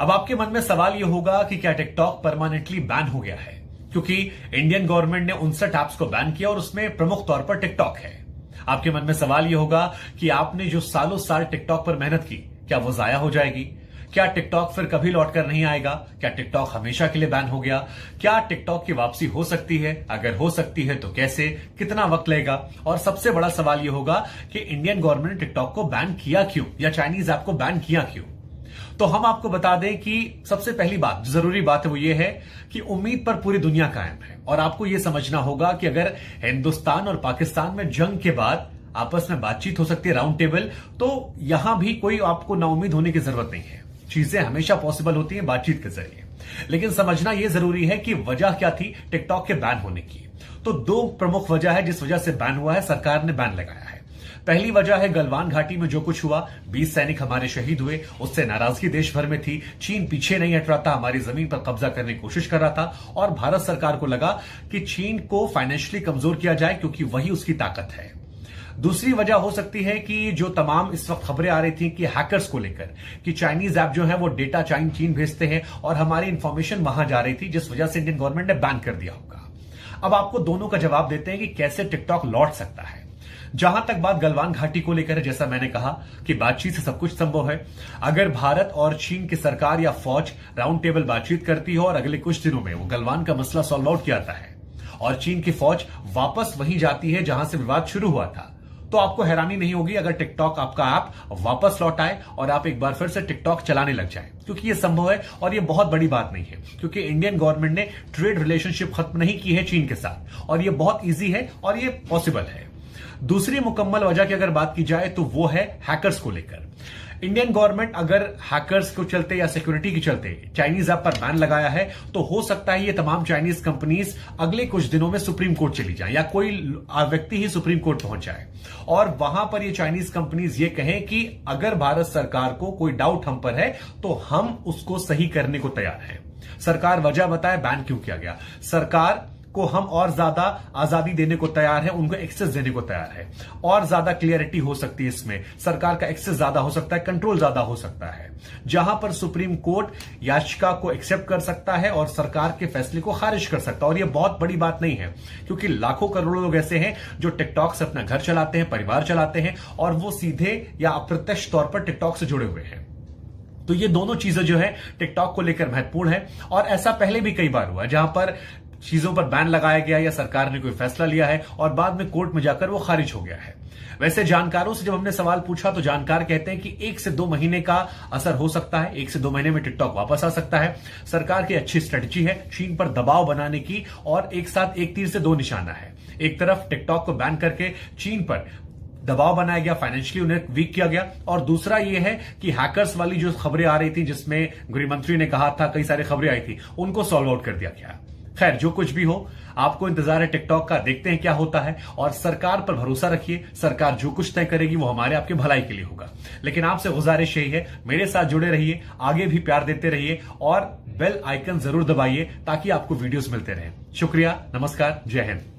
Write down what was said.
अब आपके मन में सवाल यह होगा कि क्या टिकटॉक परमानेंटली बैन हो गया है, क्योंकि इंडियन गवर्नमेंट ने 59 ऐप्स को बैन किया और उसमें प्रमुख तौर पर टिकटॉक है। आपके मन में सवाल यह होगा कि आपने जो सालों साल टिकटॉक पर मेहनत की, क्या वो जाया हो जाएगी? क्या टिकटॉक फिर कभी लौटकर नहीं आएगा? क्या टिकटॉक हमेशा के लिए बैन हो गया? क्या टिकटॉक की वापसी हो सकती है? अगर हो सकती है तो कैसे, कितना वक्त लगेगा? और सबसे बड़ा सवाल यह होगा कि इंडियन गवर्नमेंट ने टिकटॉक को बैन किया क्यों, या चाइनीज ऐप को बैन किया क्यों? तो हम आपको बता दें कि सबसे पहली बात, जो जरूरी बात है वो ये है कि उम्मीद पर पूरी दुनिया कायम है। और आपको यह समझना होगा कि अगर हिंदुस्तान और पाकिस्तान में जंग के बाद आपस में बातचीत हो सकती है, राउंड टेबल, तो यहां भी कोई आपको नाउम्मीद होने की जरूरत नहीं है। चीजें हमेशा पॉसिबल होती हैं बातचीत के जरिए। लेकिन समझना यह जरूरी है कि वजह क्या थी टिकटॉक के बैन होने की। तो दो प्रमुख वजह है जिस वजह से बैन हुआ है, सरकार ने बैन लगाया है। पहली वजह है गलवान घाटी में जो कुछ हुआ, 20 सैनिक हमारे शहीद हुए, उससे नाराजगी देश भर में थी। चीन पीछे नहीं हट रहा था, हमारी जमीन पर कब्जा करने की कोशिश कर रहा था और भारत सरकार को लगा कि चीन को फाइनेंशियली कमजोर किया जाए, क्योंकि वही उसकी ताकत है। दूसरी वजह हो सकती है कि जो तमाम इस वक्त खबरें आ रही थी कि हैकर्स को लेकर, कि चाइनीज ऐप जो है वो डेटा चीन भेजते हैं और हमारी इंफॉर्मेशन वहां जा रही थी, जिस वजह से इंडियन गवर्नमेंट ने बैन कर दिया होगा। अब आपको दोनों का जवाब देते हैं कि कैसे टिकटॉक लौट सकता है। जहां तक बात गलवान घाटी को लेकर है, जैसा मैंने कहा कि बातचीत से सब कुछ संभव है। अगर भारत और चीन की सरकार या फौज राउंड टेबल बातचीत करती हो और अगले कुछ दिनों में वो गलवान का मसला सॉल्व आउट किया जाता है और चीन की फौज वापस वहीं जाती है जहां से विवाद शुरू हुआ था, तो आपको हैरानी नहीं होगी अगर टिकटॉक आपका ऐप वापस लौट आए और आप एक बार फिर से टिकटॉक चलाने लग जाएं, क्योंकि ये संभव है और ये बहुत बड़ी बात नहीं है, क्योंकि इंडियन गवर्नमेंट ने ट्रेड रिलेशनशिप खत्म नहीं की है चीन के साथ और ये बहुत इजी है और ये पॉसिबल है। दूसरी मुकम्मल वजह की अगर बात की जाए तो वो है हैकर्स को लेकर। इंडियन गवर्नमेंट अगर हैकर्स को चलते या सिक्योरिटी के चलते चाइनीज ऐप पर बैन लगाया है, तो हो सकता है ये तमाम चाइनीज कंपनीज अगले कुछ दिनों में सुप्रीम कोर्ट चली जाए या कोई व्यक्ति ही सुप्रीम कोर्ट पहुंच जाए और वहां पर ये चाइनीज कंपनीज ये कहें कि अगर भारत सरकार को कोई डाउट हम पर है तो हम उसको सही करने को तैयार हैं। सरकार वजह बताए बैन क्यों किया गया। सरकार को हम और ज्यादा आजादी देने को तैयार है, उनको एक्सेस देने को तैयार है, और ज्यादा क्लियरिटी हो सकती है इसमें, सरकार का एक्सेस ज्यादा हो सकता है, कंट्रोल ज्यादा हो सकता है, जहां पर सुप्रीम कोर्ट याचिका को एक्सेप्ट कर सकता है और सरकार के फैसले को खारिज कर सकता है। और यह बहुत बड़ी बात नहीं है, क्योंकि लाखों करोड़ों लोग ऐसे हैं जो टिकटॉक से अपना घर चलाते हैं, परिवार चलाते हैं और वो सीधे या अप्रत्यक्ष तौर पर टिकटॉक से जुड़े हुए हैं। तो ये दोनों चीजें जो है टिकटॉक को लेकर महत्वपूर्ण है और ऐसा पहले भी कई बार हुआ जहां पर चीजों पर बैन लगाया गया या सरकार ने कोई फैसला लिया है और बाद में कोर्ट में जाकर वो खारिज हो गया है। वैसे जानकारों से जब हमने सवाल पूछा तो जानकार कहते हैं कि 1 से 2 महीने का असर हो सकता है, 1 से 2 महीने में टिकटॉक वापस आ सकता है। सरकार की अच्छी स्ट्रेटजी है चीन पर दबाव बनाने की और एक साथ एक तीर से दो निशाना है। एक तरफ टिकटॉक को बैन करके चीन पर दबाव बनाया गया, फाइनेंशियली उन्हें वीक किया गया, और दूसरा यह है कि हैकर्स वाली जो खबरें आ रही थी जिसमें गृह मंत्री ने कहा था, कई सारी खबरें आई थी, उनको सॉल्व आउट कर दिया गया। खैर जो कुछ भी हो, आपको इंतजार है टिकटॉक का, देखते हैं क्या होता है और सरकार पर भरोसा रखिए। सरकार जो कुछ तय करेगी वो हमारे आपके भलाई के लिए होगा। लेकिन आपसे गुजारिश यही है, मेरे साथ जुड़े रहिए, आगे भी प्यार देते रहिए और बेल आइकन जरूर दबाइए ताकि आपको वीडियोस मिलते रहें। शुक्रिया, नमस्कार, जय हिंद।